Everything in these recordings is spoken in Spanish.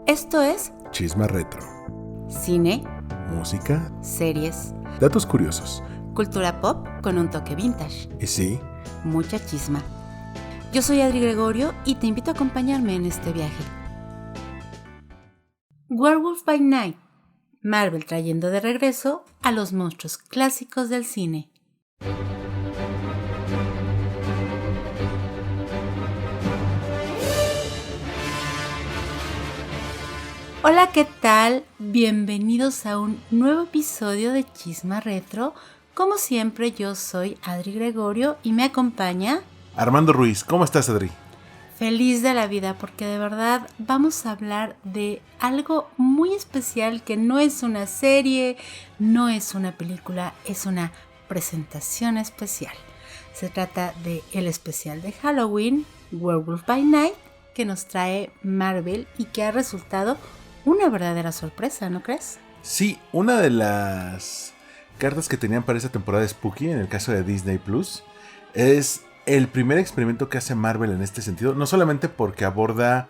Esto es Chisma Retro. cine, Música, series, datos curiosos. cultura pop con un toque vintage, Y sí, mucha chisma. Yo soy Adri Gregorio y te invito a acompañarme en este viaje. Werewolf by Night, Marvel trayendo de regreso a los monstruos clásicos del cine. Hola, ¿qué tal? Bienvenidos a un nuevo episodio de Chisma Retro. Como siempre, yo soy Adri Gregorio y me acompaña Armando Ruiz, ¿cómo estás, Adri? feliz de la vida porque de verdad vamos a hablar de algo muy especial que no es una serie, no es una película, es una presentación especial. Se trata de el especial de Halloween, Werewolf by Night, que nos trae Marvel y que ha resultado una verdadera sorpresa, ¿no crees? Sí, una de las cartas que tenían para esta temporada de Spooky, en el caso de Disney Plus, es el primer experimento que hace Marvel en este sentido. No solamente porque aborda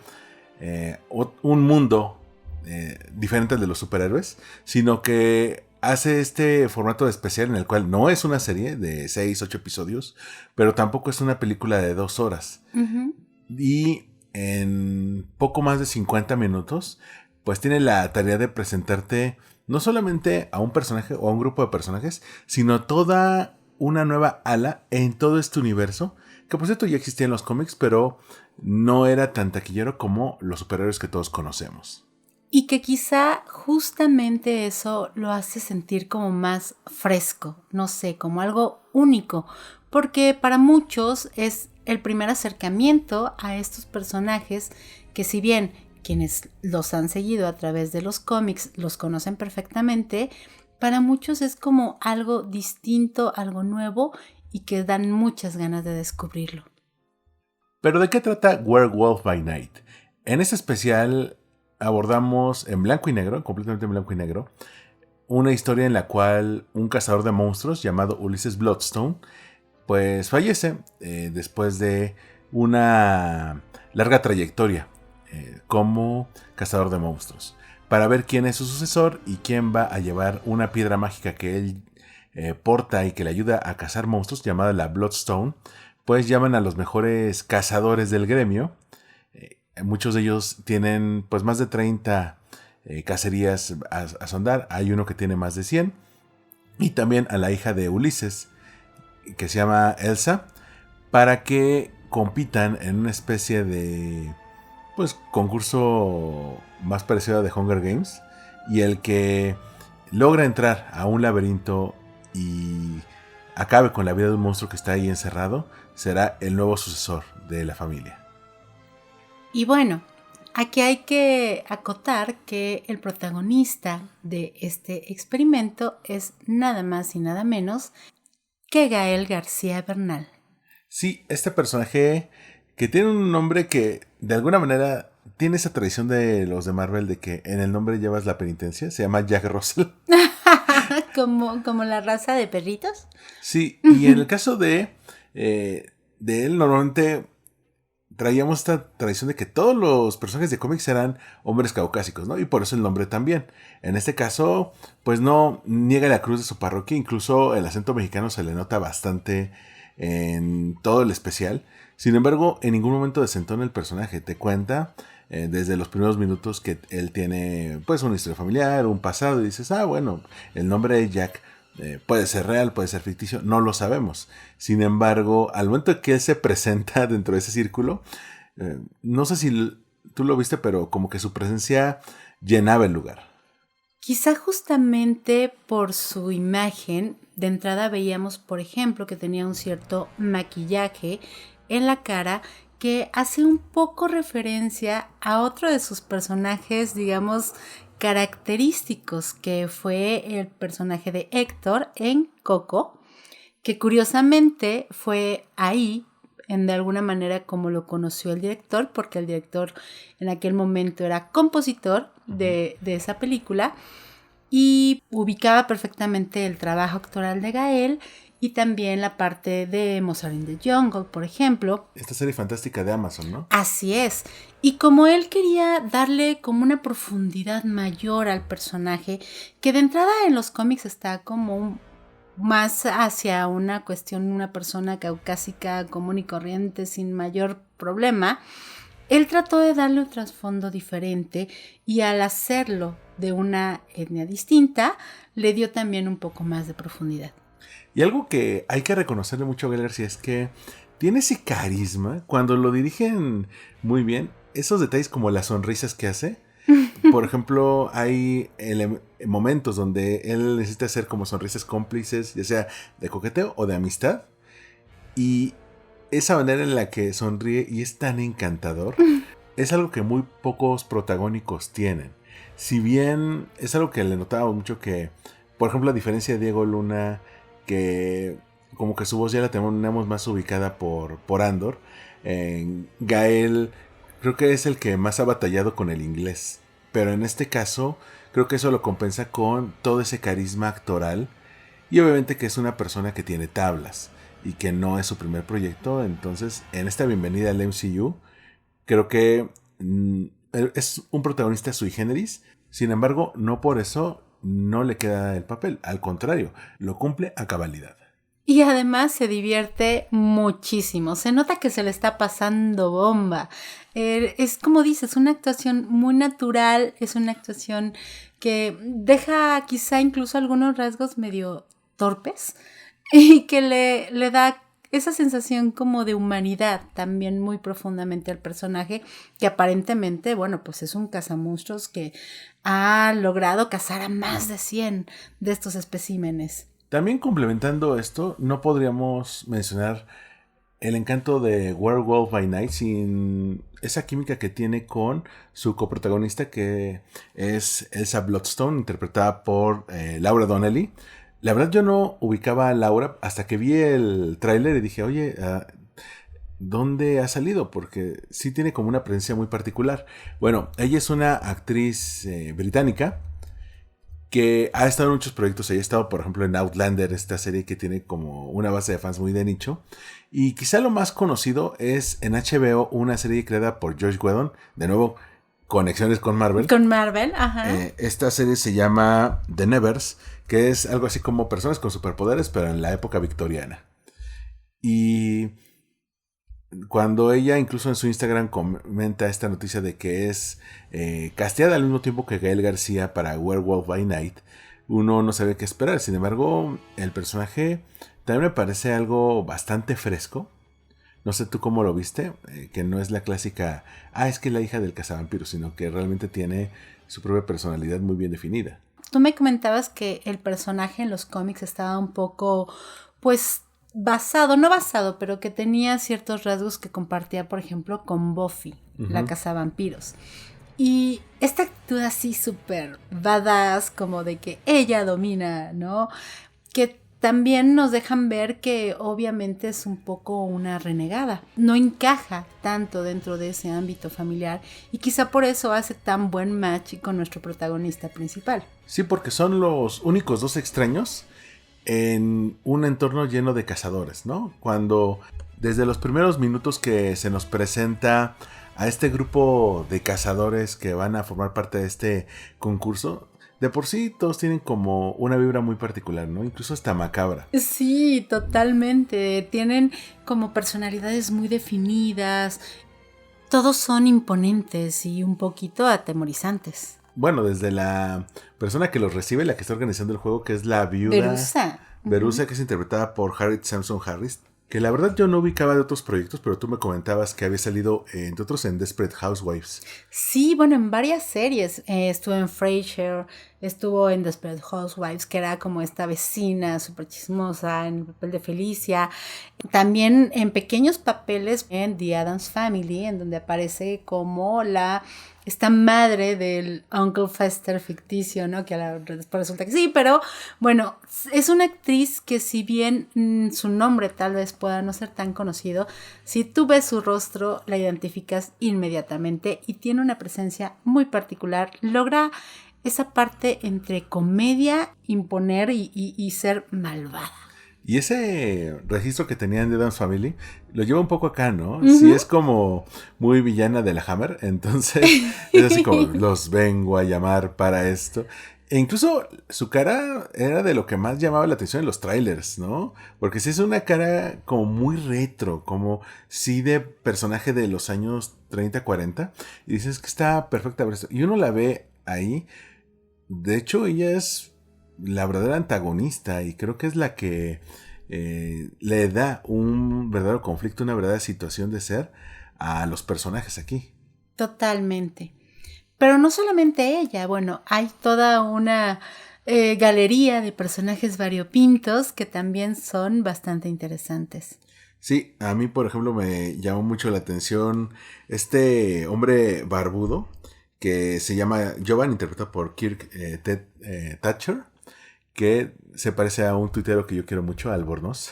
un mundo diferente al de los superhéroes, sino que hace este formato especial en el cual no es una serie de 6-8 episodios, pero tampoco es una película de 2 horas. Uh-huh. Y en poco más de 50 minutos, pues tiene la tarea de presentarte no solamente a un personaje o a un grupo de personajes, sino toda una nueva ala en todo este universo, que por cierto ya existía en los cómics, pero no era tan taquillero como los superhéroes que todos conocemos. Y que quizá justamente eso lo hace sentir como más fresco, no sé, como algo único, porque para muchos es el primer acercamiento a estos personajes que, si bien quienes los han seguido a través de los cómics los conocen perfectamente, para muchos es como algo distinto, algo nuevo y que dan muchas ganas de descubrirlo. Pero ¿de qué trata Werewolf by Night? En este especial abordamos en blanco y negro, completamente en blanco y negro, una historia en la cual un cazador de monstruos llamado Ulysses Bloodstone pues fallece después de una larga trayectoria como cazador de monstruos. Para ver quién es su sucesor y quién va a llevar una piedra mágica que él porta y que le ayuda a cazar monstruos, llamada la Bloodstone, pues llaman a los mejores cazadores del gremio. Muchos de ellos tienen pues más de 30 cacerías a sondar. Hay uno que tiene más de 100. Y también a la hija de Ulises, que se llama Elsa, para que compitan en una especie de pues concurso más parecido a The Hunger Games, y el que logra entrar a un laberinto y acabe con la vida de un monstruo que está ahí encerrado será el nuevo sucesor de la familia. Y bueno, aquí hay que acotar que el protagonista de este experimento es nada más y nada menos que Gael García Bernal. Sí, este personaje que tiene un nombre que de alguna manera tiene esa tradición de los de Marvel de que en el nombre llevas la penitencia, se llama Jack Russell. como la raza de perritos. Sí, y en el caso de él normalmente traíamos esta tradición de que todos los personajes de cómics eran hombres caucásicos, ¿no? Y por eso el nombre también. En este caso, pues no niega la cruz de su parroquia, incluso el acento mexicano se le nota bastante en todo el especial. Sin embargo, en ningún momento desentona el personaje. Te cuenta desde los primeros minutos que él tiene pues una historia familiar, un pasado, y dices, bueno, el nombre de Jack puede ser real, puede ser ficticio, no lo sabemos. Sin embargo, al momento que él se presenta dentro de ese círculo, no sé si tú lo viste, pero como que su presencia llenaba el lugar. Quizá justamente por su imagen, de entrada veíamos, por ejemplo, que tenía un cierto maquillaje en la cara que hace un poco referencia a otro de sus personajes, digamos, característicos, que fue el personaje de Héctor en Coco, que curiosamente fue ahí, de alguna manera, como lo conoció el director, porque el director en aquel momento era compositor de esa película y ubicaba perfectamente el trabajo actoral de Gael y también la parte de Mozart in the Jungle, por ejemplo. Esta serie fantástica de Amazon, ¿no? Así es. Y como él quería darle como una profundidad mayor al personaje, que de entrada en los cómics está como más hacia una cuestión, una persona caucásica común y corriente sin mayor problema, él trató de darle un trasfondo diferente y al hacerlo de una etnia distinta, le dio también un poco más de profundidad. Y algo que hay que reconocerle mucho a Gael García es que tiene ese carisma cuando lo dirigen muy bien. Esos detalles como las sonrisas que hace. Por ejemplo, hay momentos donde él necesita hacer como sonrisas cómplices, ya sea de coqueteo o de amistad. Y esa manera en la que sonríe y es tan encantador es algo que muy pocos protagónicos tienen. Si bien es algo que le notaba mucho que, por ejemplo, a diferencia de Diego Luna, que como que su voz ya la tenemos más ubicada por Andor, Gael creo que es el que más ha batallado con el inglés. Pero en este caso, creo que eso lo compensa con todo ese carisma actoral. Y obviamente que es una persona que tiene tablas y que no es su primer proyecto. Entonces, en esta bienvenida al MCU, creo que es un protagonista sui generis. Sin embargo, no por eso no le queda el papel. Al contrario, lo cumple a cabalidad. Y además se divierte muchísimo. Se nota que se le está pasando bomba. Es como dices, una actuación muy natural. Es una actuación que deja quizá incluso algunos rasgos medio torpes y que le da esa sensación como de humanidad también muy profundamente al personaje, que aparentemente, bueno, pues es un cazamonstruos que ha logrado cazar a más de 100 de estos especímenes. También complementando esto, no podríamos mencionar el encanto de Werewolf by Night sin esa química que tiene con su coprotagonista, que es Elsa Bloodstone, interpretada por Laura Donnelly. La verdad yo no ubicaba a Laura hasta que vi el tráiler y dije, oye, ¿dónde ha salido? Porque sí tiene como una presencia muy particular. Bueno, ella es una actriz británica que ha estado en muchos proyectos. Ella ha estado, por ejemplo, en Outlander, esta serie que tiene como una base de fans muy de nicho. Y quizá lo más conocido es en HBO una serie creada por Josh Whedon. De nuevo, conexiones con Marvel. Con Marvel, ajá. Esta serie se llama The Nevers, que es algo así como personas con superpoderes, pero en la época victoriana. Y cuando ella incluso en su Instagram comenta esta noticia de que es casteada al mismo tiempo que Gael García para Werewolf by Night, uno no sabe qué esperar. Sin embargo, el personaje también me parece algo bastante fresco. No sé tú cómo lo viste, que no es la clásica, es que es la hija del cazavampiro, sino que realmente tiene su propia personalidad muy bien definida. Tú me comentabas que el personaje en los cómics estaba un poco, pues, no basado, pero que tenía ciertos rasgos que compartía, por ejemplo, con Buffy, la cazavampiros. Y esta actitud así súper badass, como de que ella domina, ¿no? Que también nos dejan ver que obviamente es un poco una renegada. No encaja tanto dentro de ese ámbito familiar y quizá por eso hace tan buen match con nuestro protagonista principal. Sí, porque son los únicos dos extraños en un entorno lleno de cazadores, ¿no? Cuando desde los primeros minutos que se nos presenta a este grupo de cazadores que van a formar parte de este concurso, de por sí todos tienen como una vibra muy particular, ¿no? Incluso hasta macabra. Sí, totalmente. Tienen como personalidades muy definidas. Todos son imponentes y un poquito atemorizantes. Bueno, desde la persona que los recibe, la que está organizando el juego, que es la viuda Verusa, que es interpretada por Harriet Sansom Harris, que la verdad yo no ubicaba de otros proyectos, pero tú me comentabas que había salido, entre otros, en Desperate Housewives. Sí, bueno, en varias series. Estuvo en Frasier, estuvo en Desperate Housewives, que era como esta vecina súper chismosa, en el papel de Felicia. También en pequeños papeles en The Addams Family, en donde aparece como esta madre del Uncle Fester ficticio, ¿no? Que después resulta que sí, pero bueno, es una actriz que si bien su nombre tal vez pueda no ser tan conocido, si tú ves su rostro la identificas inmediatamente y tiene una presencia muy particular, logra esa parte entre comedia, imponer y ser malvada. Y ese registro que tenían de Addams Family lo lleva un poco acá, ¿no? Ujú. Sí, es como muy villana de la Hammer. Entonces, es así como, los vengo a llamar para esto. E incluso su cara era de lo que más llamaba la atención en los trailers, ¿no? Porque sí es una cara como muy retro, como sí de personaje de los años 30, 40. Y dices que está perfecta para esto. Y uno la ve ahí. De hecho, ella es la verdadera antagonista y creo que es la que le da un verdadero conflicto, una verdadera situación de ser a los personajes aquí. Totalmente. Pero no solamente ella, bueno, hay toda una galería de personajes variopintos que también son bastante interesantes. Sí, a mí, por ejemplo, me llamó mucho la atención este hombre barbudo que se llama Jovan, interpretado por Kirk Thatcher, que se parece a un tuitero que yo quiero mucho, Albornoz.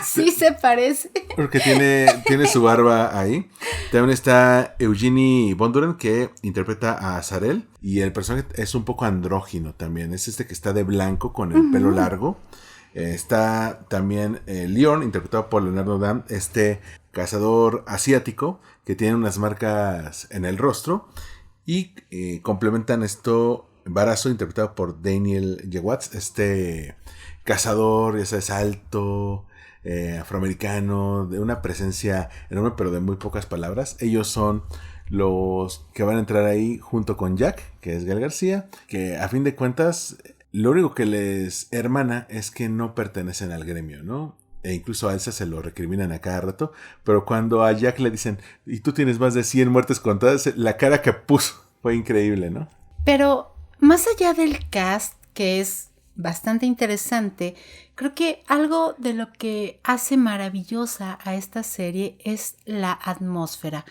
Sí se parece. Porque tiene su barba ahí. También está Eugenie Bondurant, que interpreta a Zarel. Y el personaje es un poco andrógino también. Es este que está de blanco con el pelo largo. Está también Leon, interpretado por Leonardo Dam, este cazador asiático que tiene unas marcas en el rostro. Y complementan esto Barazo, interpretado por Daniel Jewatts, este cazador, ya sabes, alto, afroamericano, de una presencia enorme, pero de muy pocas palabras. Ellos son los que van a entrar ahí junto con Jack, que es Gael García, que a fin de cuentas lo único que les hermana es que no pertenecen al gremio, ¿no? E incluso a Elsa se lo recriminan a cada rato, pero cuando a Jack le dicen, y tú tienes más de 100 muertes contadas, la cara que puso fue increíble, ¿no? Pero más allá del cast, que es bastante interesante, creo que algo de lo que hace maravillosa a esta serie es la atmósfera.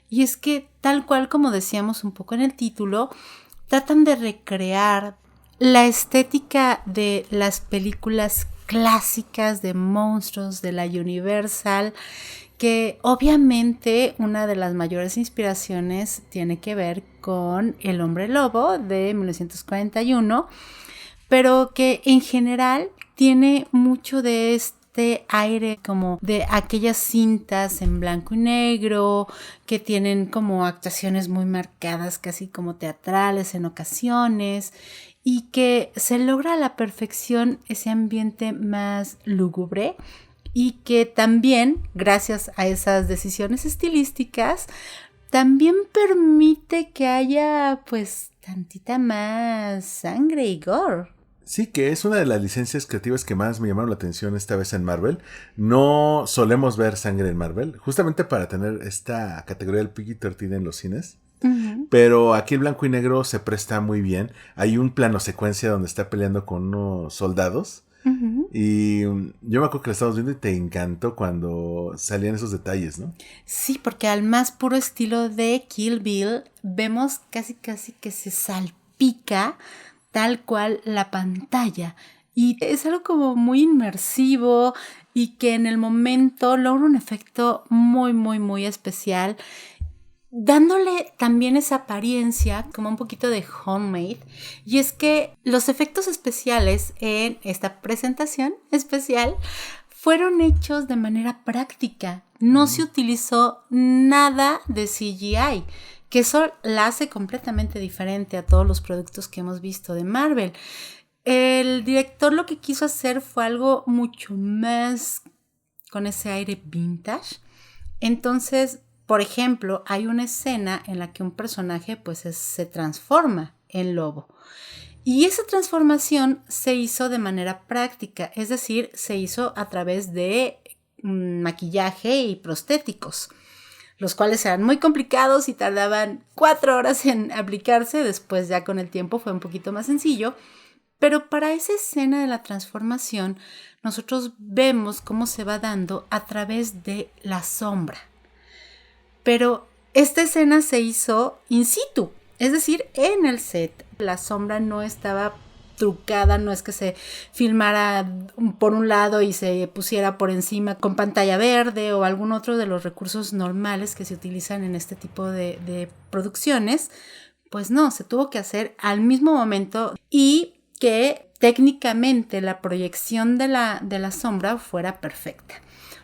Y es que, tal cual como decíamos un poco en el título, tratan de recrear la estética de las películas clásicas de monstruos de la Universal, que obviamente una de las mayores inspiraciones tiene que ver con El Hombre Lobo de 1941, pero que en general tiene mucho de este aire como de aquellas cintas en blanco y negro que tienen como actuaciones muy marcadas, casi como teatrales en ocasiones, y que se logra a la perfección ese ambiente más lúgubre y que también, gracias a esas decisiones estilísticas, también permite que haya pues tantita más sangre y gore. Sí, que es una de las licencias creativas que más me llamaron la atención esta vez en Marvel. No solemos ver sangre en Marvel, justamente para tener esta categoría del PG-13 en los cines. Uh-huh. Pero aquí el blanco y negro se presta muy bien. Hay un plano secuencia donde está peleando con unos soldados. Uh-huh. Y yo me acuerdo que lo estábamos viendo y te encantó cuando salían esos detalles, ¿no? Sí, porque al más puro estilo de Kill Bill vemos casi que se salpica tal cual la pantalla. Y es algo como muy inmersivo y que en el momento logra un efecto muy especial, dándole también esa apariencia como un poquito de homemade. Y es que los efectos especiales en esta presentación especial fueron hechos de manera práctica. No se utilizó nada de CGI, que eso la hace completamente diferente a todos los productos que hemos visto de Marvel. El director lo que quiso hacer fue algo mucho más con ese aire vintage. Entonces, por ejemplo, hay una escena en la que un personaje pues se transforma en lobo. Y esa transformación se hizo de manera práctica, es decir, se hizo a través de maquillaje y prostéticos, los cuales eran muy complicados y tardaban 4 horas en aplicarse. Después ya con el tiempo fue un poquito más sencillo. Pero para esa escena de la transformación, nosotros vemos cómo se va dando a través de la sombra. Pero esta escena se hizo in situ, es decir, en el set. La sombra no estaba trucada, no es que se filmara por un lado y se pusiera por encima con pantalla verde o algún otro de los recursos normales que se utilizan en este tipo de producciones. Pues no, se tuvo que hacer al mismo momento y que técnicamente la proyección de la sombra fuera perfecta,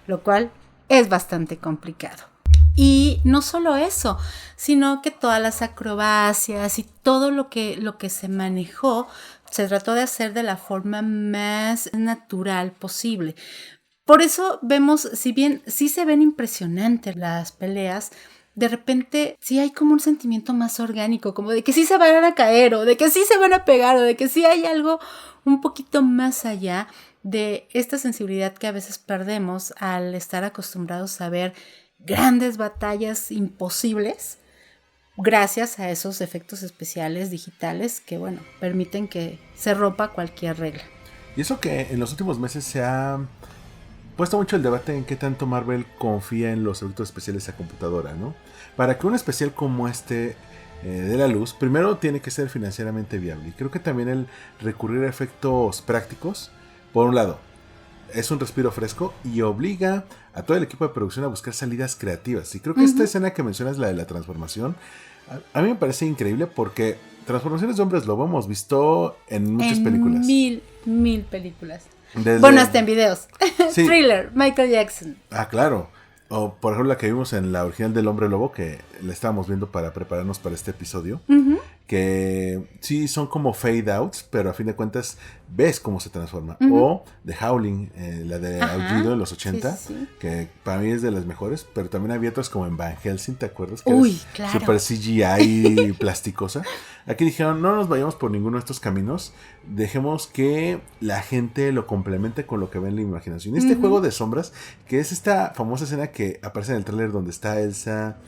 lo cual es bastante complicado. Y no solo eso, sino que todas las acrobacias y todo lo que se manejó se trató de hacer de la forma más natural posible. Por eso vemos, si bien sí se ven impresionantes las peleas, de repente sí hay como un sentimiento más orgánico, como de que sí se van a caer, o de que sí se van a pegar, o de que sí hay algo un poquito más allá de esta sensibilidad que a veces perdemos al estar acostumbrados a ver grandes batallas imposibles gracias a esos efectos especiales digitales que, bueno, permiten que se rompa cualquier regla. Y eso que en los últimos meses se ha puesto mucho el debate en qué tanto Marvel confía en los efectos especiales a computadora, ¿no? Para que un especial como este dé la luz, primero tiene que ser financieramente viable. Y creo que también el recurrir a efectos prácticos, por un lado, es un respiro fresco y obliga a todo el equipo de producción a buscar salidas creativas. Y creo que esta escena que mencionas, la de la transformación, a mí me parece increíble porque transformaciones de hombres lobo hemos visto en muchas películas. Mil películas. Desde... Bueno, hasta en videos. Sí. Thriller, Michael Jackson. Ah, claro. O por ejemplo la que vimos en la original del Hombre Lobo, que la estábamos viendo para prepararnos para este episodio. Que sí son como fade outs, pero a fin de cuentas ves cómo se transforma. O The Howling, la de Aullido de los 80, sí. Que para mí es de las mejores, pero también había otras como en Van Helsing, ¿te acuerdas? Que claro. Super CGI plasticosa. Aquí dijeron, no nos vayamos por ninguno de estos caminos, dejemos que la gente lo complemente con lo que ve en la imaginación. Y este juego de sombras, que es esta famosa escena que aparece en el tráiler donde está Elsa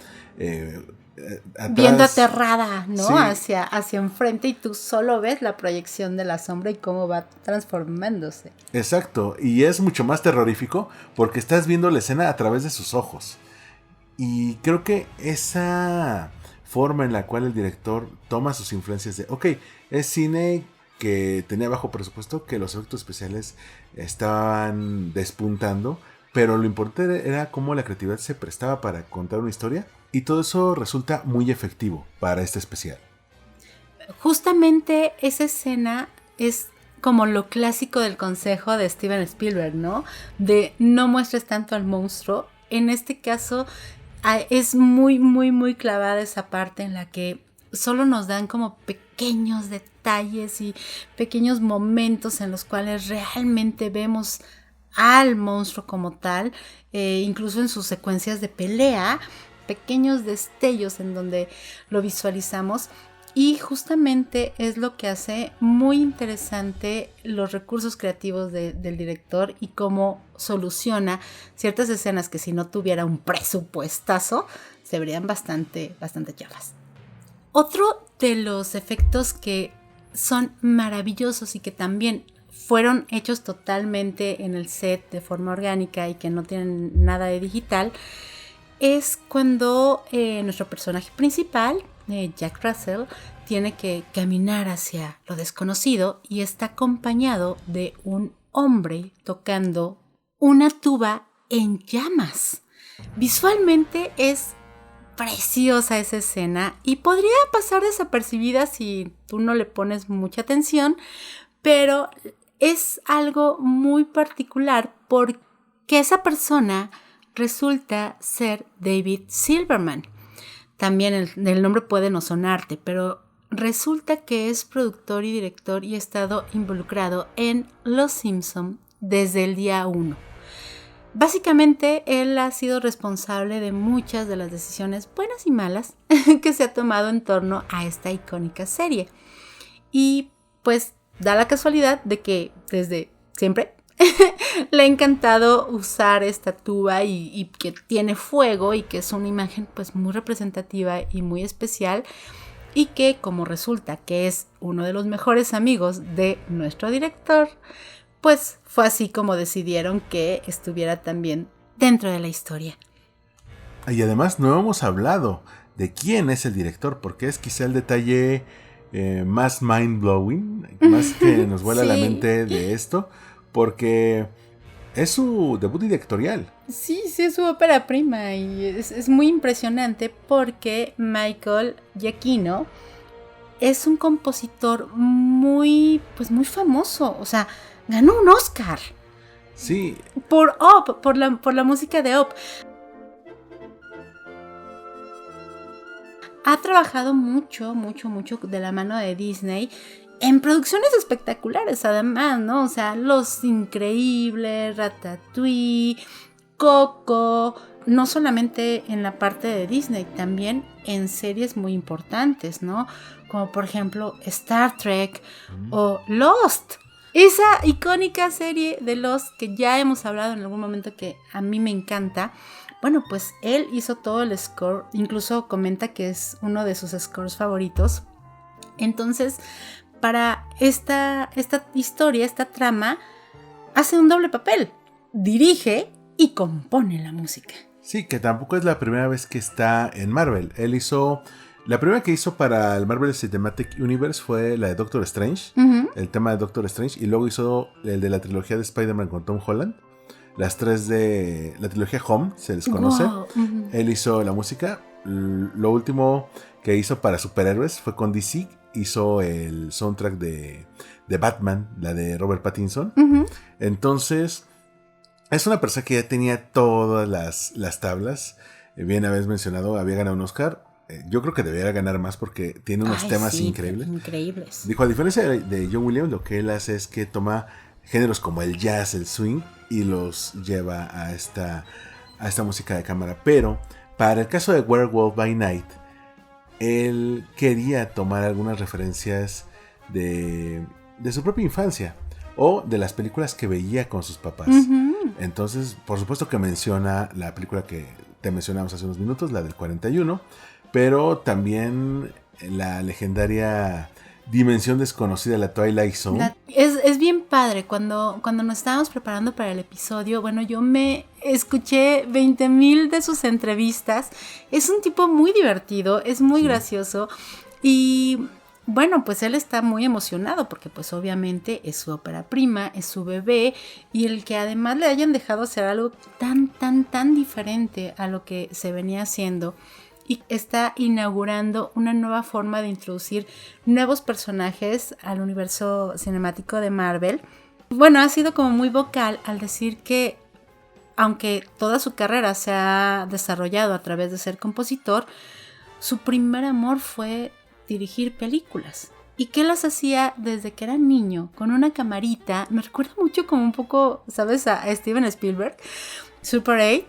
atrás, viendo aterrada, ¿no? Sí. Hacia enfrente, y tú solo ves la proyección de la sombra y cómo va transformándose. Exacto, y es mucho más terrorífico porque estás viendo la escena a través de sus ojos. Y creo que esa forma en la cual el director toma sus influencias de, ok, es cine que tenía bajo presupuesto, que los efectos especiales estaban despuntando, pero lo importante era cómo la creatividad se prestaba para contar una historia, y todo eso resulta muy efectivo para este especial. Justamente esa escena es como lo clásico del consejo de Steven Spielberg, ¿no? De no muestres tanto al monstruo. En este caso es muy, muy, muy clavada esa parte en la que solo nos dan como pequeños detalles y pequeños momentos en los cuales realmente vemos al monstruo como tal, incluso en sus secuencias de pelea, pequeños destellos en donde lo visualizamos. Y justamente es lo que hace muy interesante los recursos creativos del director y cómo soluciona ciertas escenas que si no tuviera un presupuestazo se verían bastante chafas. Otro de los efectos que son maravillosos y que también fueron hechos totalmente en el set de forma orgánica y que no tienen nada de digital es cuando nuestro personaje principal, Jack Russell, tiene que caminar hacia lo desconocido y está acompañado de un hombre tocando una tuba en llamas. Visualmente es preciosa esa escena y podría pasar desapercibida si tú no le pones mucha atención, pero es algo muy particular porque esa persona resulta ser David Silverman. También el nombre puede no sonarte, pero resulta que es productor y director y ha estado involucrado en Los Simpson desde el día 1. Básicamente, él ha sido responsable de muchas de las decisiones buenas y malas que se ha tomado en torno a esta icónica serie. Y pues da la casualidad de que desde siempre le ha encantado usar esta tuba y que tiene fuego y que es una imagen pues muy representativa y muy especial, y que como resulta que es uno de los mejores amigos de nuestro director, pues fue así como decidieron que estuviera también dentro de la historia. Y además no hemos hablado de quién es el director, porque es quizá el detalle más mind-blowing, más que nos vuela la mente de esto, porque es su debut directorial. Sí, es su ópera prima y es muy impresionante porque Michael Giacchino es un compositor muy, pues muy famoso. O sea, ganó un Oscar. Sí. Por Up, por la música de Up. Ha trabajado mucho de la mano de Disney en producciones espectaculares, además, ¿no? O sea, Los Increíbles, Ratatouille, Coco, no solamente en la parte de Disney, también en series muy importantes, ¿no? Como por ejemplo Star Trek o Lost. Esa icónica serie de Lost que ya hemos hablado en algún momento, que a mí me encanta. Bueno, pues él hizo todo el score, incluso comenta que es uno de sus scores favoritos. Entonces, para esta historia, esta trama, hace un doble papel. Dirige y compone la música. Sí, que tampoco es la primera vez que está en Marvel. Él hizo... La primera que hizo para el Marvel Cinematic Universe fue la de Doctor Strange, el tema de Doctor Strange, y luego hizo el de la trilogía de Spider-Man con Tom Holland. Las 3 de la trilogía Home, se les conoce. Wow. Él hizo la música. Lo último que hizo para superhéroes fue con DC. Hizo el soundtrack de Batman, la de Robert Pattinson. Entonces, es una persona que ya tenía todas las tablas. Bien habéis mencionado, había ganado un Oscar. Yo creo que debería ganar más porque tiene unos temas increíbles. Dijo, a diferencia de John Williams, lo que él hace es que toma géneros como el jazz, el swing, y los lleva a esta música de cámara. Pero para el caso de Werewolf by Night, él quería tomar algunas referencias de su propia infancia o de las películas que veía con sus papás. Entonces, por supuesto que menciona la película que te mencionamos hace unos minutos, la del 41, pero también la legendaria Dimensión Desconocida, la Twilight Zone. Es bien padre. Cuando nos estábamos preparando para el episodio, bueno, yo me escuché 20,000 de sus entrevistas. Es un tipo muy divertido, es muy gracioso. Y bueno, pues él está muy emocionado porque pues obviamente es su ópera prima, es su bebé. Y el que además le hayan dejado hacer algo tan diferente a lo que se venía haciendo. Y está inaugurando una nueva forma de introducir nuevos personajes al universo cinemático de Marvel. Bueno, ha sido como muy vocal al decir que, aunque toda su carrera se ha desarrollado a través de ser compositor, su primer amor fue dirigir películas. Y que las hacía desde que era niño, con una camarita. Me recuerda mucho como un poco, ¿sabes? A Steven Spielberg, Super 8,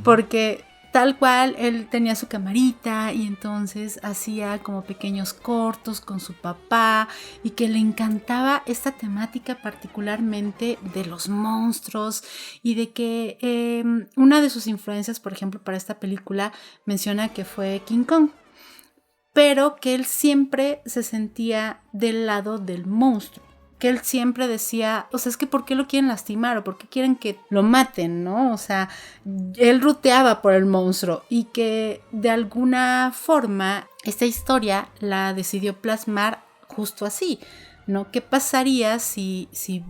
porque... Tal cual, él tenía su camarita y entonces hacía como pequeños cortos con su papá y que le encantaba esta temática particularmente de los monstruos y de que una de sus influencias, por ejemplo, para esta película menciona que fue King Kong, pero que él siempre se sentía del lado del monstruo. Que él siempre decía, o sea, es que ¿por qué lo quieren lastimar? ¿O por qué quieren que lo maten? ¿No? O sea, él ruteaba por el monstruo y que de alguna forma esta historia la decidió plasmar justo así, ¿no? ¿Qué pasaría si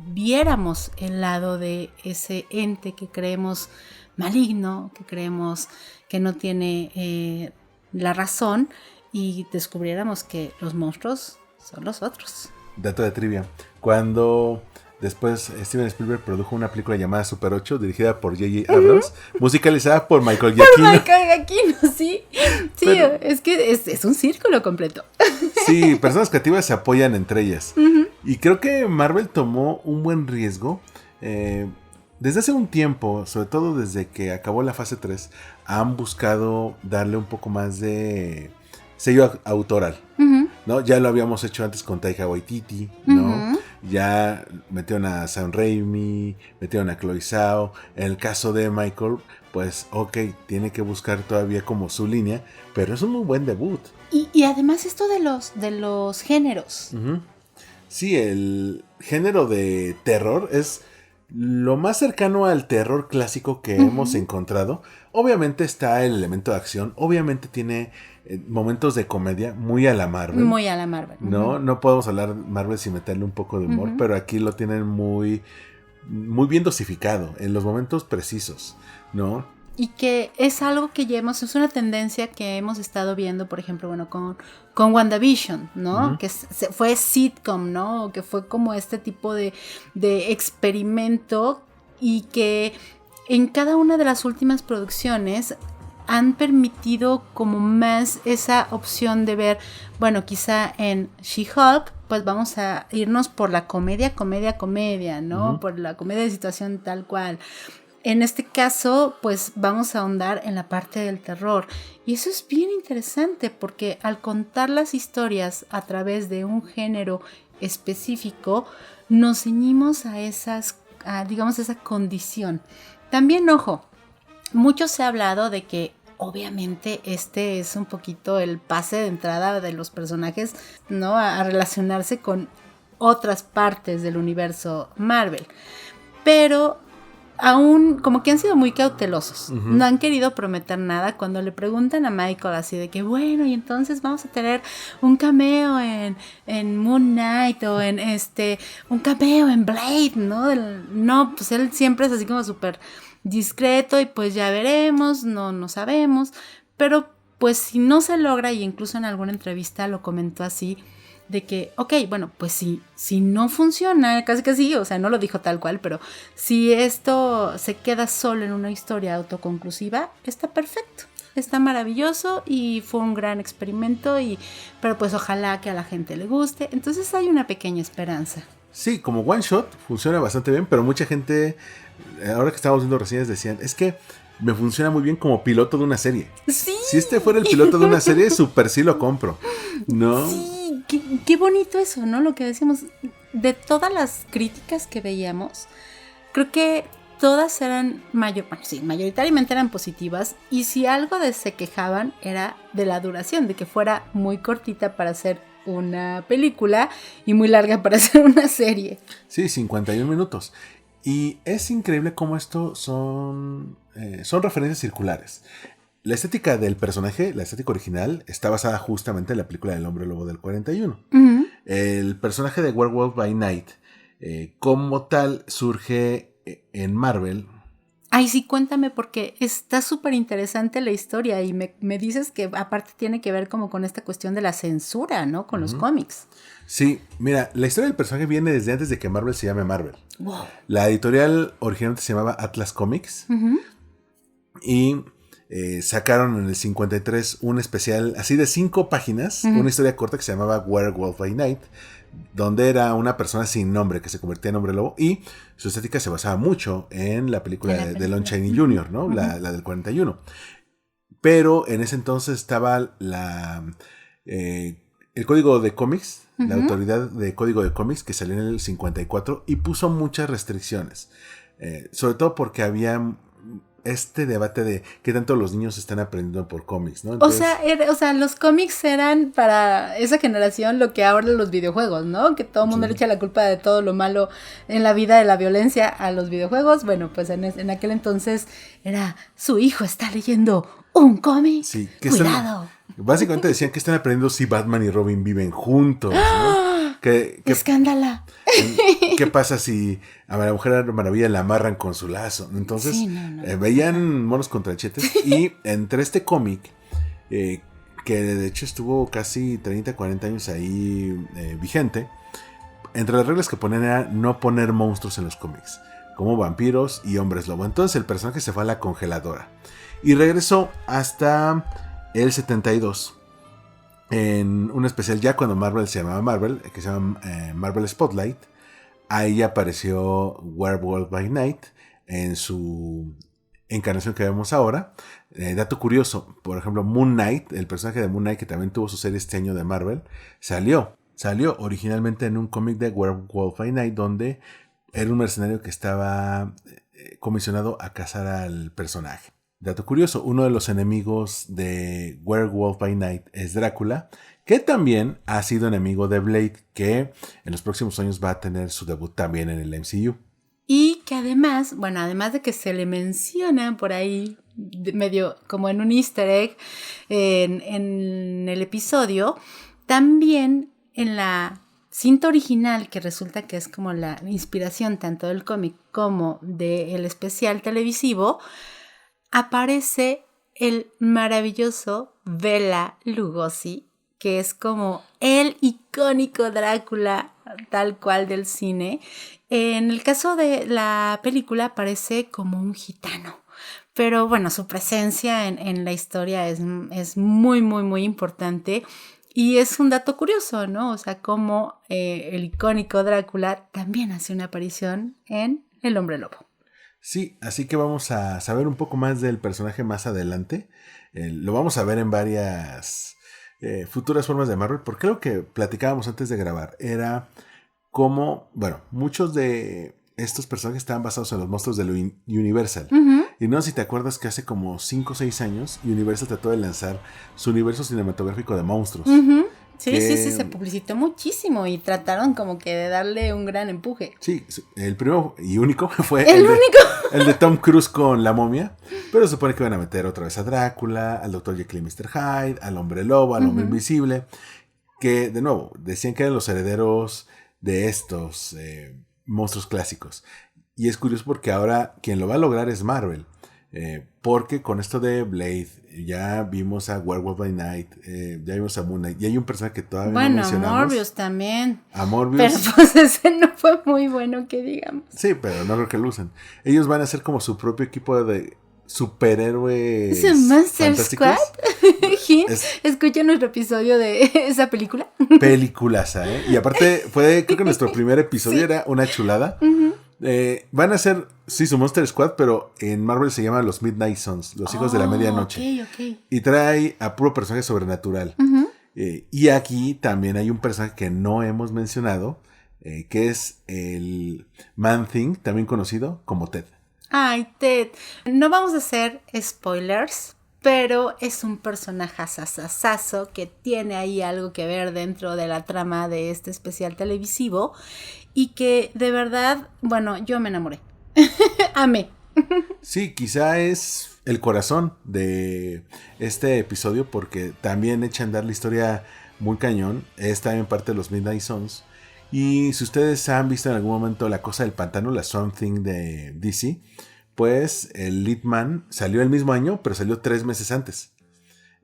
viéramos el lado de ese ente que creemos maligno, que creemos que no tiene la razón y descubriéramos que los monstruos son los otros? Dato de trivia. Cuando después Steven Spielberg produjo una película llamada Super 8, dirigida por J.J. Abrams, musicalizada por Michael Giacchino. Por Michael Giacchino, sí. Sí, pero, es que es un círculo completo. Sí, personas creativas se apoyan entre ellas. Y creo que Marvel tomó un buen riesgo. Desde hace un tiempo, sobre todo desde que acabó la fase 3, han buscado darle un poco más de sello autoral. ¿No? Ya lo habíamos hecho antes con Taika Waititi, ¿no? Ya metieron a Sam Raimi, metieron a Chloe Zhao. En el caso de Michael, pues ok, tiene que buscar todavía como su línea, pero es un muy buen debut. Y además esto de los géneros. Sí, el género de terror es lo más cercano al terror clásico que hemos encontrado. Obviamente está el elemento de acción, obviamente tiene momentos de comedia muy a la Marvel. Muy a la Marvel. No podemos hablar Marvel sin meterle un poco de humor, pero aquí lo tienen muy, muy bien dosificado, en los momentos precisos, ¿no? y que es algo que es una tendencia que hemos estado viendo, por ejemplo, bueno, con WandaVision, ¿no? Ujú. Que fue sitcom, ¿no? Que fue como este tipo de experimento y que en cada una de las últimas producciones han permitido como más esa opción de ver, bueno, quizá en She-Hulk, pues vamos a irnos por la comedia, ¿no? Ujú. Por la comedia de situación tal cual. En este caso, pues vamos a ahondar en la parte del terror. Y eso es bien interesante porque al contar las historias a través de un género específico, nos ceñimos a digamos, esa condición. También, ojo, mucho se ha hablado de que obviamente este es un poquito el pase de entrada de los personajes, ¿no? A relacionarse con otras partes del universo Marvel. Pero aún como que han sido muy cautelosos. Ujú. No han querido prometer nada. Cuando le preguntan a Michael así de que, bueno, y entonces vamos a tener un cameo en Moon Knight o en un cameo en Blade, ¿no? No, pues él siempre es así como súper discreto y pues ya veremos, no sabemos. Pero pues si no se logra, y incluso en alguna entrevista lo comentó así, de que, ok, bueno, pues si no funciona, casi, o sea, no lo dijo tal cual, pero si esto se queda solo en una historia autoconclusiva, está perfecto, está maravilloso y fue un gran experimento, pero pues ojalá que a la gente le guste. Entonces hay una pequeña esperanza. Sí, como one shot funciona bastante bien, pero mucha gente, ahora que estamos viendo reseñas, decían, es que me funciona muy bien como piloto de una serie. Sí. Si este fuera el piloto de una serie, súper sí lo compro, ¿no? Sí, qué bonito eso, ¿no? Lo que decimos, de todas las críticas que veíamos, creo que todas eran, mayoritariamente eran positivas, y si algo se quejaban era de la duración, de que fuera muy cortita para hacer una película y muy larga para hacer una serie. Sí, 51 minutos. Y es increíble cómo esto son referencias circulares. La estética del personaje, la estética original, está basada justamente en la película del Hombre Lobo del 41. Uh-huh. El personaje de Werewolf by Night, como tal, surge en Marvel. Ay, sí, cuéntame, porque está súper interesante la historia y me dices que aparte tiene que ver como con esta cuestión de la censura, ¿no? Con los cómics. Sí, mira, la historia del personaje viene desde antes de que Marvel se llame Marvel. Wow. La editorial originalmente se llamaba Atlas Comics. Uh-huh. Y sacaron en el 53 un especial así de 5 páginas, una historia corta que se llamaba Werewolf by Night, donde era una persona sin nombre que se convertía en hombre lobo, y su estética se basaba mucho en la película de Lon Chaney Jr., ¿no? La del 41. Pero en ese entonces estaba el código de cómics, la autoridad de código de cómics, que salió en el 54 y puso muchas restricciones. Sobre todo porque había este debate de qué tanto los niños están aprendiendo por cómics, ¿no? Entonces, O sea, los cómics eran para esa generación lo que ahora los videojuegos, ¿no? Que todo el mundo le echa la culpa de todo lo malo en la vida, de la violencia, a los videojuegos. Bueno, pues en aquel entonces era, su hijo está leyendo un cómic. sí, Cuidado. Básicamente decían que están aprendiendo si Batman y Robin viven juntos, ¿no? ¡Escándala! ¿Qué pasa si a la Mujer Maravilla la amarran con su lazo? Entonces, Sí, no. veían monos con tranchetes. Y entre este cómic, que de hecho estuvo casi 30, 40 años ahí vigente, entre las reglas que ponían era no poner monstruos en los cómics, como vampiros y hombres lobo. Entonces el personaje se fue a la congeladora y regresó hasta el 72 en un especial ya cuando Marvel se llamaba Marvel, que se llama Marvel Spotlight. Ahí apareció Werewolf by Night en su encarnación que vemos ahora. Dato curioso, por ejemplo, Moon Knight, el personaje de Moon Knight, que también tuvo su serie este año de Marvel, salió originalmente en un cómic de Werewolf by Night, donde era un mercenario que estaba comisionado a cazar al personaje. Dato curioso, uno de los enemigos de Werewolf by Night es Drácula, que también ha sido enemigo de Blade, que en los próximos años va a tener su debut también en el MCU. Y que además, bueno, además de que se le menciona por ahí, medio como en un easter egg en el episodio, también en la cinta original, que resulta que es como la inspiración tanto del cómic como del especial televisivo, aparece el maravilloso Bela Lugosi, que es como el icónico Drácula tal cual del cine. En el caso de la película aparece como un gitano, pero bueno, su presencia en la historia es muy, muy, muy importante. Y es un dato curioso, ¿no? O sea, como el icónico Drácula también hace una aparición en El Hombre Lobo. Sí, así que vamos a saber un poco más del personaje más adelante. Lo vamos a ver en varias futuras formas de Marvel, porque lo que platicábamos antes de grabar era cómo, bueno, muchos de estos personajes estaban basados en los monstruos de lo Universal. Uh-huh. Y no sé si te acuerdas que hace como 5 o 6 años Universal trató de lanzar su universo cinematográfico de monstruos. Uh-huh. Sí, que, sí, se publicitó muchísimo y trataron como que de darle un gran empuje. Sí, el primero y único fue único. El de Tom Cruise con la momia, pero se supone que van a meter otra vez a Drácula, al Dr. Jekyll y Mr. Hyde, al Hombre Lobo, al Hombre Invisible, que de nuevo decían que eran los herederos de estos monstruos clásicos. Y es curioso porque ahora quien lo va a lograr es Marvel. Porque con esto de Blade, ya vimos a Werewolf by Night, ya vimos a Moon Knight, y hay un personaje que todavía no mencionamos. Bueno, Morbius también. A Morbius. Pero pues ese no fue muy bueno que digamos. Sí, pero no creo que lo usen. Ellos van a ser como su propio equipo de superhéroes. ¿Es un Monster Squad? Escucha nuestro episodio de esa película. Peliculaza, ¿eh? Y aparte, creo que nuestro primer episodio era una chulada. Uh-huh. Van a ser, sí, su Monster Squad, pero en Marvel se llama los Midnight Suns, los hijos de la medianoche. Okay. Y trae a puro personaje sobrenatural. Uh-huh. Y aquí también hay un personaje que no hemos mencionado, que es el Man-Thing, también conocido como Ted. Ay, Ted. No vamos a hacer spoilers, pero es un personaje sasasazo que tiene ahí algo que ver dentro de la trama de este especial televisivo y que de verdad, bueno, yo me enamoré. Amé. Sí, quizá es el corazón de este episodio porque también echa a andar la historia muy cañón. Es también parte de los Midnight Suns. Y si ustedes han visto en algún momento La Cosa del Pantano, la Swamp Thing de DC, pues el Lead Man salió el mismo año, pero salió 3 meses antes.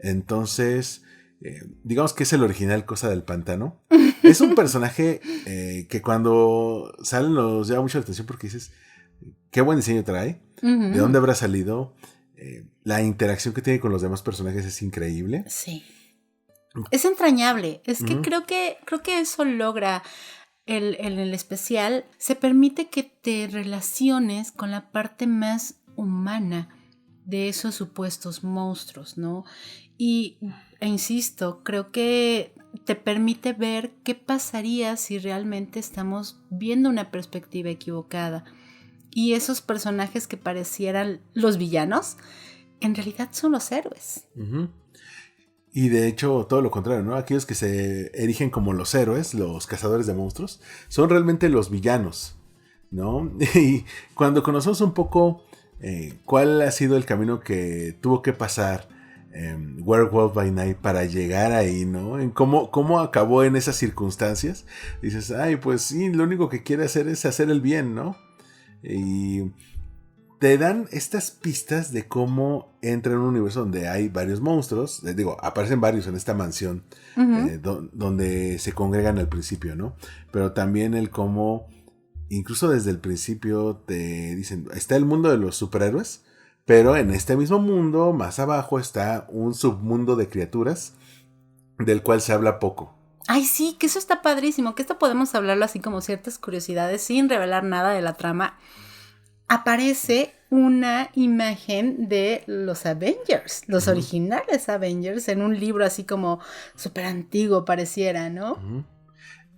Entonces, digamos que es el original Cosa del Pantano. Es un personaje que cuando salen nos llama mucho la atención porque dices, qué buen diseño trae, de dónde habrá salido, la interacción que tiene con los demás personajes es increíble. Sí. Es entrañable. Es que creo que eso logra el especial. Se permite que te relaciones con la parte más humana de esos supuestos monstruos, ¿no? E insisto, creo que te permite ver qué pasaría si realmente estamos viendo una perspectiva equivocada. Y esos personajes que parecieran los villanos, en realidad son los héroes. Uh-huh. Y de hecho, todo lo contrario, ¿no? Aquellos que se erigen como los héroes, los cazadores de monstruos, son realmente los villanos, ¿no? Y cuando conocemos un poco cuál ha sido el camino que tuvo que pasar Werewolf by Night para llegar ahí, ¿no? En cómo acabó en esas circunstancias, dices, ay, pues sí, lo único que quiere hacer es hacer el bien, ¿no? Y te dan estas pistas de cómo entra en un universo donde hay varios monstruos. Aparecen varios en esta mansión donde se congregan al principio, ¿no? Pero también el cómo, incluso desde el principio te dicen, está el mundo de los superhéroes, pero en este mismo mundo, más abajo, está un submundo de criaturas del cual se habla poco. Ay, sí, que eso está padrísimo, que esto podemos hablarlo así como ciertas curiosidades sin revelar nada de la trama. Aparece una imagen de los Avengers, los originales Avengers, en un libro así como súper antiguo pareciera, ¿no?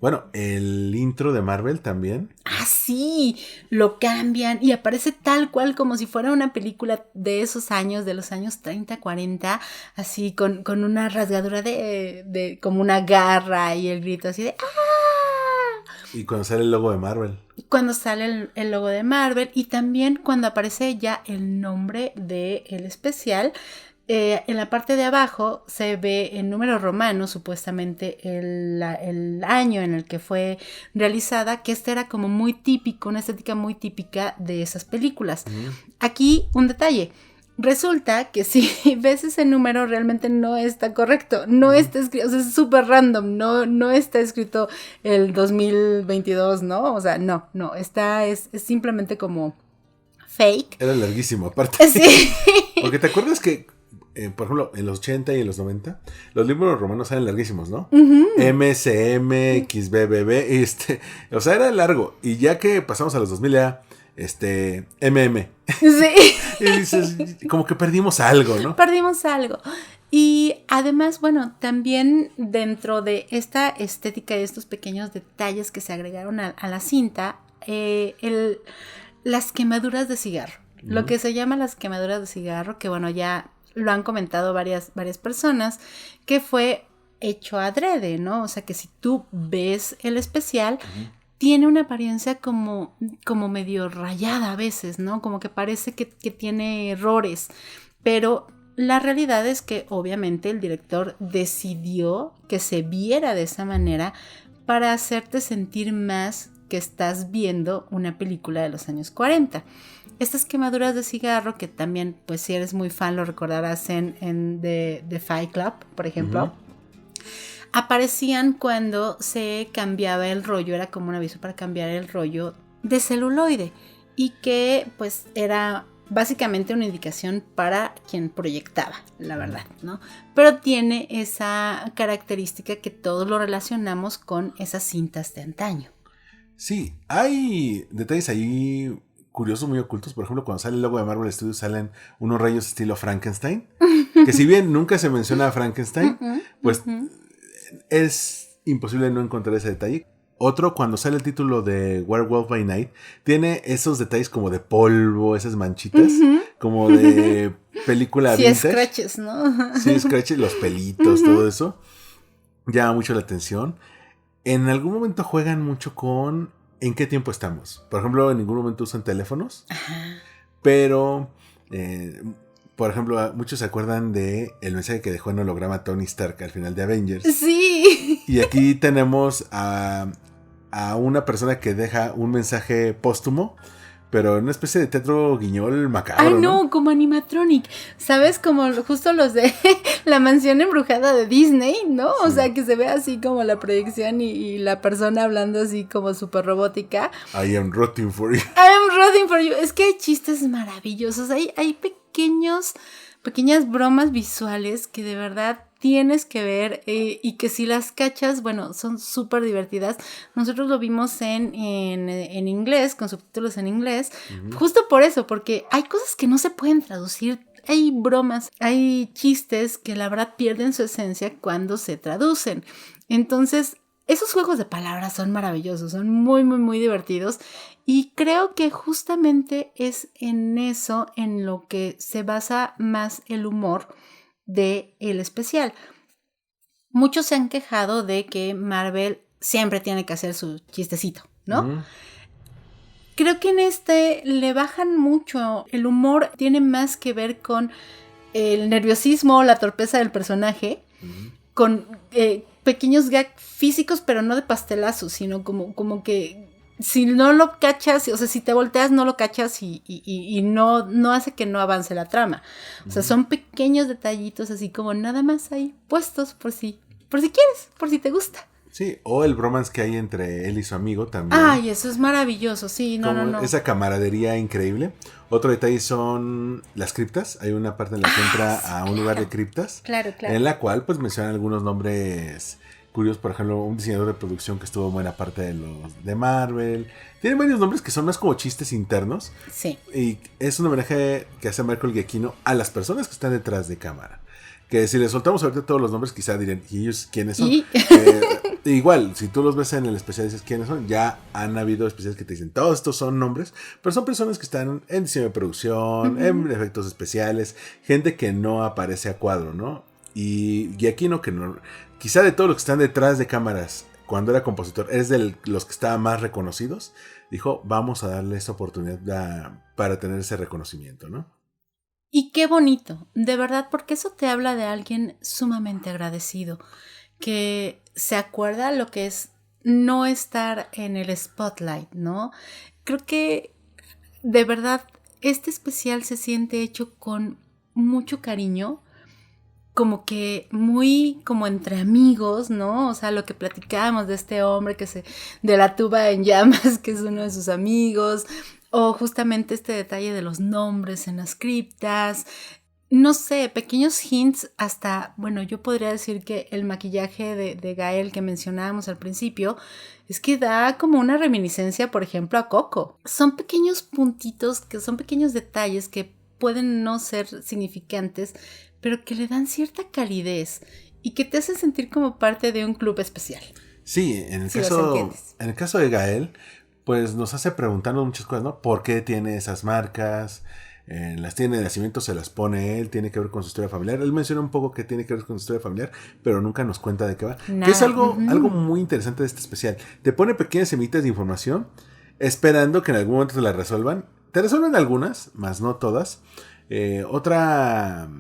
Bueno, el intro de Marvel también. Ah, sí, lo cambian y aparece tal cual como si fuera una película de esos años, de los años 30, 40, así con una rasgadura de como una garra y el grito así de ¡ah! Y cuando sale el logo de Marvel. Cuando sale el logo de Marvel y también cuando aparece ya el nombre del especial. En la parte de abajo se ve en números romanos supuestamente el año en el que fue realizada, que este era como muy típico, una estética muy típica de esas películas. Aquí un detalle, Resulta que si ves ese número realmente no está correcto, no está escrito, o sea, es súper random, no está escrito el 2022, ¿no? O sea, no, es simplemente como fake. Era larguísimo, aparte. Sí. Porque te acuerdas que, por ejemplo, en los 80 y en los 90, los libros romanos eran larguísimos, ¿no? Uh-huh. MSM, XBBB, o sea, era largo. Y ya que pasamos a los 2000 ya, MM. Sí. Y dices, como que perdimos algo, ¿no? Perdimos algo. Y además, bueno, también dentro de esta estética y estos pequeños detalles que se agregaron a la cinta, las quemaduras de cigarro. Uh-huh. Lo que se llama las quemaduras de cigarro, que bueno, ya lo han comentado varias personas, que fue hecho adrede, ¿no? O sea, que si tú ves el especial, uh-huh, tiene una apariencia como medio rayada a veces, ¿no? Como que parece que tiene errores, pero la realidad es que obviamente el director decidió que se viera de esa manera para hacerte sentir más que estás viendo una película de los años 40. Estas quemaduras de cigarro, que también, pues si eres muy fan, lo recordarás en The Fight Club, por ejemplo, uh-huh, aparecían cuando se cambiaba el rollo, era como un aviso para cambiar el rollo de celuloide, y que pues era básicamente una indicación para quien proyectaba, la verdad, ¿no? Pero tiene esa característica que todos lo relacionamos con esas cintas de antaño. Sí, hay detalles ahí curiosos, muy ocultos. Por ejemplo, cuando sale el logo de Marvel Studios salen unos rayos estilo Frankenstein, que si bien nunca se menciona a Frankenstein, pues es imposible no encontrar ese detalle. Otro, cuando sale el título de Werewolf by Night, tiene esos detalles como de polvo, esas manchitas, como de película sí, vintage. Scratches, ¿no? Sí, scratches, los pelitos, todo eso. Llama mucho la atención. En algún momento juegan mucho con en qué tiempo estamos. Por ejemplo, en ningún momento usan teléfonos. Ajá. Pero, por ejemplo, muchos se acuerdan de el mensaje que dejó en holograma Tony Stark al final de Avengers. Sí. Y aquí tenemos a una persona que deja un mensaje póstumo, pero en una especie de teatro guiñol macabro. Ay, no, como animatronic. ¿Sabes? Como justo los de la mansión embrujada de Disney, ¿no? Sí. O sea, que se ve así como la proyección y la persona hablando así como súper robótica. I am rooting for you. I am rooting for you. Es que hay chistes maravillosos. Hay pequeñas bromas visuales que de verdad tienes que ver y que si las cachas, bueno, son súper divertidas. Nosotros lo vimos en inglés, con subtítulos en inglés, uh-huh, justo por eso, porque hay cosas que no se pueden traducir. Hay bromas, hay chistes que la verdad pierden su esencia cuando se traducen. Entonces, esos juegos de palabras son maravillosos, son muy, muy, muy divertidos. Y creo que justamente es en eso en lo que se basa más el humor del especial. Muchos se han quejado de que Marvel siempre tiene que hacer su chistecito, ¿no? Uh-huh. Creo que en le bajan mucho. El humor tiene más que ver con el nerviosismo, la torpeza del personaje, uh-huh, con pequeños gags físicos, pero no de pastelazos, sino como que si no lo cachas, o sea, si te volteas no lo cachas y no hace que no avance la trama. O sea, son pequeños detallitos así como nada más ahí puestos por si quieres, por si te gusta. Sí, o el bromance que hay entre él y su amigo también. Ay, eso es maravilloso, sí, no. Esa camaradería increíble. Otro detalle son las criptas. Hay una parte en la que entra a un lugar de criptas. Claro. En la cual pues mencionan algunos nombres curiosos, por ejemplo, un diseñador de producción que estuvo en buena parte de los de Marvel. Tienen varios nombres que son más como chistes internos. Sí. Y es un homenaje que hace Michael Giacchino a las personas que están detrás de cámara. Que si les soltamos ahorita todos los nombres, quizá dirían, ¿y ellos quiénes son? Igual, si tú los ves en el especial y dices quiénes son, ya han habido especiales que te dicen, todos estos son nombres, pero son personas que están en diseño de producción, uh-huh, en efectos especiales, gente que no aparece a cuadro, ¿no? Y Giacchino, que no, quizá de todos los que están detrás de cámaras, cuando era compositor, es de los que estaban más reconocidos, dijo, vamos a darle esa oportunidad para tener ese reconocimiento, ¿no? Y qué bonito, de verdad, porque eso te habla de alguien sumamente agradecido, que se acuerda lo que es no estar en el spotlight, ¿no? Creo que de verdad este especial se siente hecho con mucho cariño, como que muy como entre amigos, ¿no? O sea, lo que platicábamos de este hombre de la tuba en llamas, que es uno de sus amigos, o justamente este detalle de los nombres en las criptas, no sé, pequeños hints hasta, bueno, yo podría decir que el maquillaje de Gael que mencionábamos al principio, es que da como una reminiscencia, por ejemplo, a Coco. Son pequeños puntitos, que son pequeños detalles que pueden no ser significantes, pero que le dan cierta calidez y que te hacen sentir como parte de un club especial. Sí, en el caso de Gael, pues nos hace preguntarnos muchas cosas, ¿no? ¿Por qué tiene esas marcas? Las tiene de nacimiento, se las pone él, tiene que ver con su historia familiar. Él menciona un poco que tiene que ver con su historia familiar, pero nunca nos cuenta de qué va. Nada. Que es algo muy interesante de este especial. Te pone pequeñas semillitas de información, esperando que en algún momento te las resuelvan. Te resuelven algunas, más no todas. Otra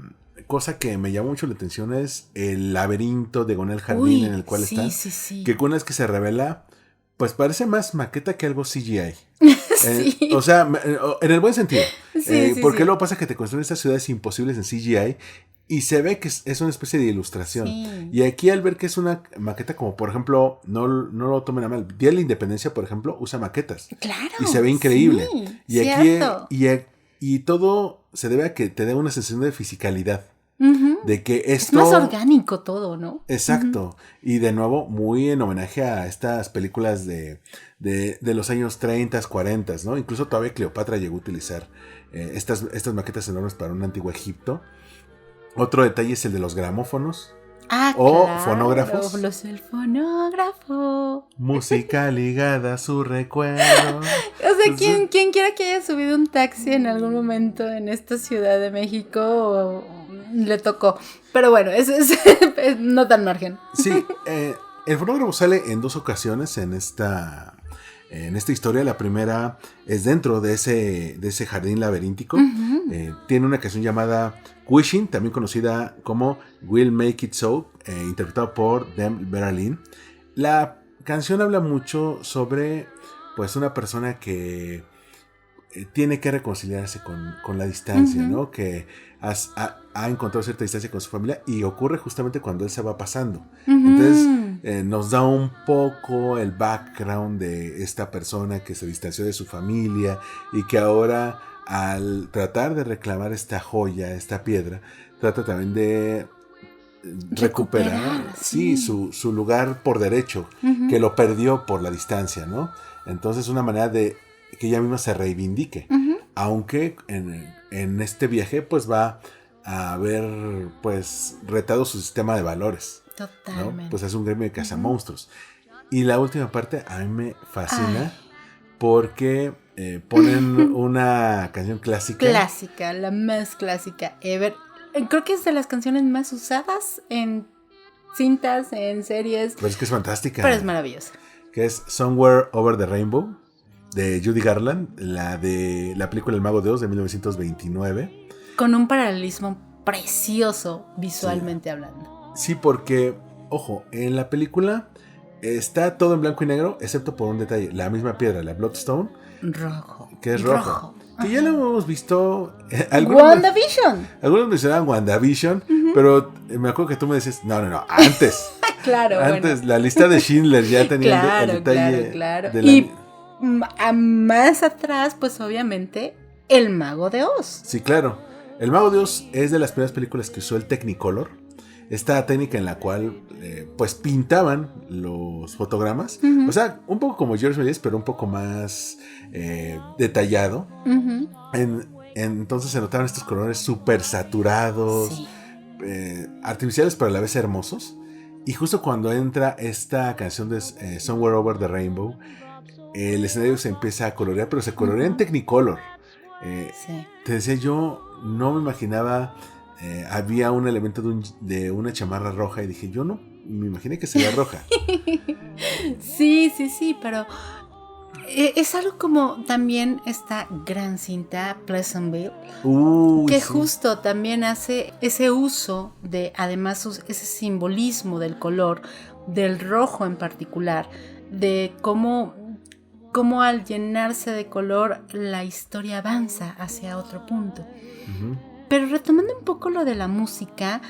cosa que me llamó mucho la atención es el laberinto de Gonel Jardín en el cual están. Sí. Que una vez que se revela, pues parece más maqueta que algo CGI. Sí. O sea, en el buen sentido. Porque Sí. luego pasa que te construyen estas ciudades imposibles en CGI y se ve que es una especie de ilustración. Sí. Y aquí al ver que es una maqueta como, por ejemplo, no lo tomen a mal, Día de la Independencia, por ejemplo, usa maquetas. Claro. Y se ve increíble. Sí, Y cierto. y todo se debe a que te dé una sensación de fisicalidad. De que esto... Es más orgánico todo, ¿no? Exacto. Y de nuevo, muy en homenaje a estas películas de los años 30, 40, ¿no? Incluso todavía Cleopatra llegó a utilizar estas maquetas enormes para un antiguo Egipto. Otro detalle es el de los gramófonos. O claro, fonógrafos. El fonógrafo. Música ligada a su recuerdo. O sea, quien quiera que haya subido un taxi en algún momento en esta Ciudad de México le tocó. Pero bueno, eso es no tan margen. Sí, el fonógrafo sale en 2 ocasiones en esta historia. La primera es dentro de ese jardín laberíntico. Tiene una canción llamada Wishing, también conocida como We'll Make It So, interpretada por Dem Berlin. La canción habla mucho sobre pues una persona que tiene que reconciliarse con la distancia, ¿no? Que ha encontrado cierta distancia con su familia y ocurre justamente cuando él se va pasando. Entonces nos da un poco el background de esta persona que se distanció de su familia y que ahora al tratar de reclamar esta joya, esta piedra, trata también de recuperar su lugar por derecho, que lo perdió por la distancia, ¿no? Entonces una manera de que ella misma se reivindique, aunque en este viaje pues va a haber pues retado su sistema de valores. Totalmente. ¿No? Pues es un gremio de cazamonstruos. Y la última parte a mí me fascina porque ponen una canción clásica. Clásica, la más clásica ever. Creo que es de las canciones más usadas en cintas, en series. Pero es que es fantástica. Pero es maravillosa. Que es Somewhere Over the Rainbow, de Judy Garland, la de la película El Mago de Oz de 1929. Con un paralelismo precioso visualmente hablando. Sí, porque, ojo, en la película está todo en blanco y negro, excepto por un detalle, la misma piedra, la Bloodstone. Rojo. Que es rojo. Que ya lo hemos visto. WandaVision. Algunos mencionaban WandaVision, pero me acuerdo que tú me decías, no, antes. Claro, antes, la lista de Schindler ya tenía el detalle. Claro. Y más atrás, pues obviamente, El Mago de Oz. Sí, claro. El Mago de Oz es de las primeras películas que usó el Technicolor. Esta técnica en la cual pues pintaban los fotogramas. O sea, un poco como George Méliès, pero un poco más detallado. Entonces se notaban estos colores súper saturados, artificiales pero a la vez hermosos. Y justo cuando entra esta canción de Somewhere Over the Rainbow, el escenario se empieza a colorear, pero se colorea en Technicolor. Te decía, yo no me imaginaba, había un elemento de una chamarra roja y dije, yo no me imaginé que sería roja. Sí, pero es algo como también esta gran cinta Pleasantville, que justo también hace ese uso de, además, ese simbolismo del color, del rojo en particular, de cómo cómo al llenarse de color la historia avanza hacia otro punto. Pero retomando un poco lo de la música,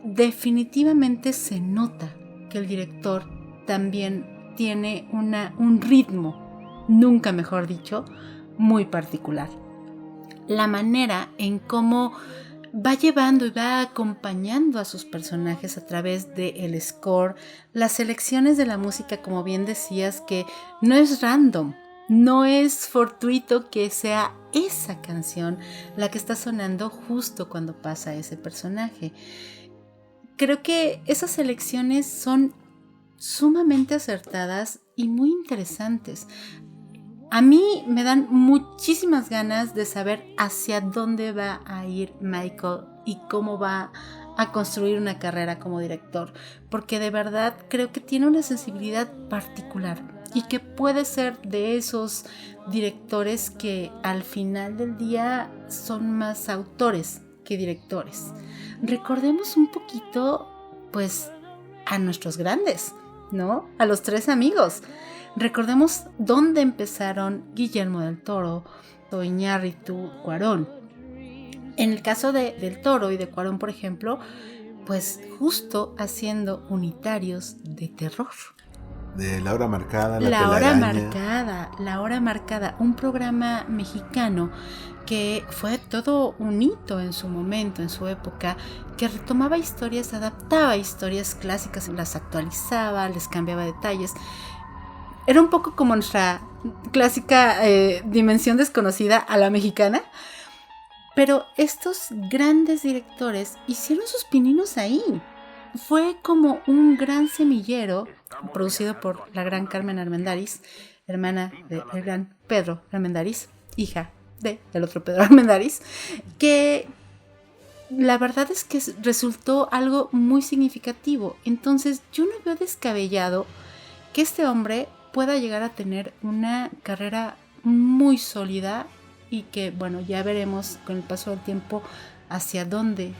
definitivamente se nota que el director también tiene un ritmo, nunca mejor dicho, muy particular. La manera en cómo va llevando y va acompañando a sus personajes a través del score, las selecciones de la música, como bien decías, que no es random, no es fortuito que sea esa canción la que está sonando justo cuando pasa ese personaje. Creo que esas selecciones son sumamente acertadas y muy interesantes. A mí me dan muchísimas ganas de saber hacia dónde va a ir Michael y cómo va a construir una carrera como director, porque de verdad creo que tiene una sensibilidad particular y que puede ser de esos directores que al final del día son más autores que directores. Recordemos un poquito, pues, a nuestros grandes, ¿no? A los tres amigos. Recordemos dónde empezaron Guillermo del Toro, Iñárritu, Cuarón. En el caso del Toro y de Cuarón, por ejemplo, pues justo haciendo unitarios de terror. De La Hora Marcada, La Hora Marcada, un programa mexicano que fue todo un hito en su momento, en su época, que retomaba historias, adaptaba historias clásicas, las actualizaba, les cambiaba detalles. Era un poco como nuestra clásica Dimensión Desconocida a la mexicana, pero estos grandes directores hicieron sus pininos ahí. Fue como un gran semillero producido por la gran Carmen Armendáriz, hermana del gran Pedro Armendáriz, hija del otro Pedro Armendáriz, que la verdad es que resultó algo muy significativo. Entonces yo no veo descabellado que este hombre pueda llegar a tener una carrera muy sólida y que, bueno, ya veremos con el paso del tiempo hacia dónde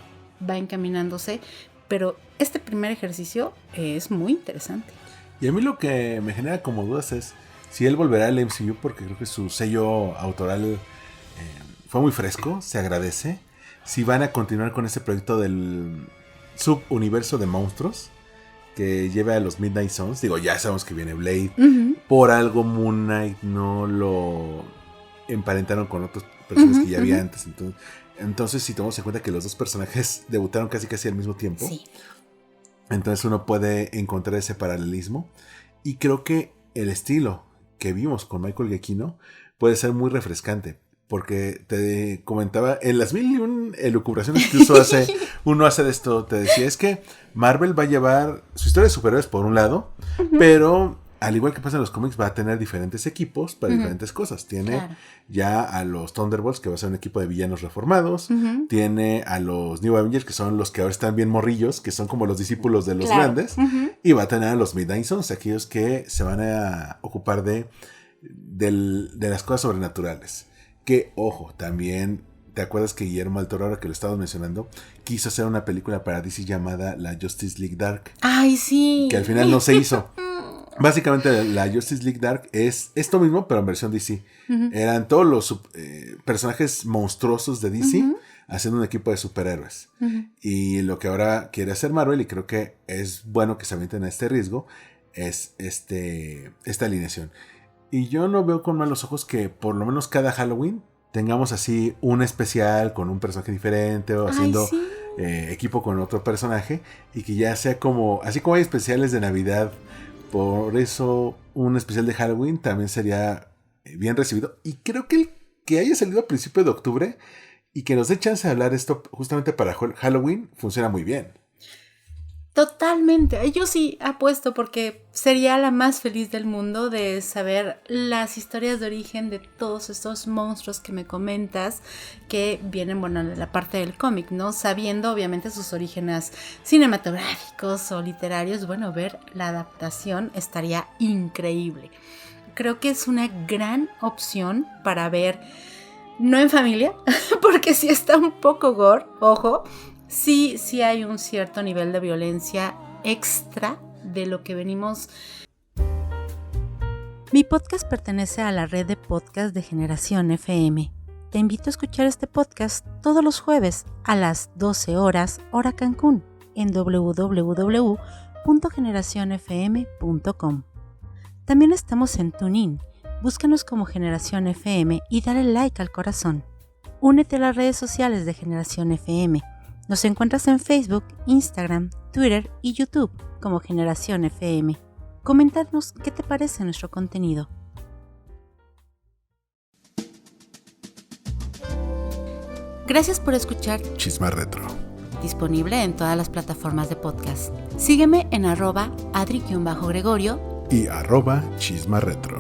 va encaminándose, pero este primer ejercicio es muy interesante. Y a mí lo que me genera como dudas es si él volverá al MCU, porque creo que su sello autoral fue muy fresco, se agradece. Si van a continuar con ese proyecto del subuniverso de monstruos que lleve a los Midnight Suns. Digo, ya sabemos que viene Blade. Por algo Moon Knight no lo emparentaron con otros personajes que ya había antes. Entonces, si tomamos en cuenta que los dos personajes debutaron casi al mismo tiempo, sí. Entonces uno puede encontrar ese paralelismo. Y creo que el estilo que vimos con Michael Giacchino puede ser muy refrescante. Porque te comentaba, en las 1001 elucubraciones que uno hace de esto, te decía, es que Marvel va a llevar su historia de superhéroes por un lado, pero al igual que pasa en los cómics, va a tener diferentes equipos para diferentes cosas. Tiene ya a los Thunderbolts, que va a ser un equipo de villanos reformados. Tiene a los New Avengers, que son los que ahora están bien morrillos, que son como los discípulos de los grandes. Y va a tener a los Midnight Suns, aquellos que se van a ocupar de las cosas sobrenaturales. Que, ojo, también, ¿te acuerdas que Guillermo del Toro, ahora que lo estabas mencionando, quiso hacer una película para DC llamada La Justice League Dark? ¡Ay, sí! Que al final no se hizo. Básicamente la Justice League Dark es esto mismo, pero en versión DC. Eran todos los personajes monstruosos de DC haciendo un equipo de superhéroes. Y lo que ahora quiere hacer Marvel, y creo que es bueno que se avienten a este riesgo, es esta alineación. Y yo no veo con malos ojos que por lo menos cada Halloween tengamos así un especial con un personaje diferente o haciendo equipo con otro personaje, y que ya sea como, así como hay especiales de Navidad, por eso un especial de Halloween también sería bien recibido. Y creo que el que haya salido a principio de octubre y que nos dé chance de hablar esto justamente para Halloween funciona muy bien. Totalmente, yo sí apuesto porque sería la más feliz del mundo de saber las historias de origen de todos estos monstruos que me comentas, que vienen, bueno, de la parte del cómic, ¿no? Sabiendo obviamente sus orígenes cinematográficos o literarios, bueno, ver la adaptación estaría increíble. Creo que es una gran opción para ver, no en familia, porque sí está un poco gore, ojo. Sí hay un cierto nivel de violencia extra de lo que venimos. Mi podcast pertenece a la red de podcast de Generación FM. Te invito a escuchar este podcast todos los jueves a las 12 horas, hora Cancún, en www.generacionfm.com. También estamos en TuneIn. Búscanos como Generación FM y dale like al corazón. Únete a las redes sociales de Generación FM. Nos encuentras en Facebook, Instagram, Twitter y YouTube como Generación FM. Coméntanos qué te parece nuestro contenido. Gracias por escuchar Chisma Retro. Disponible en todas las plataformas de podcast. Sígueme en @adri_gregorio y @chisma retro.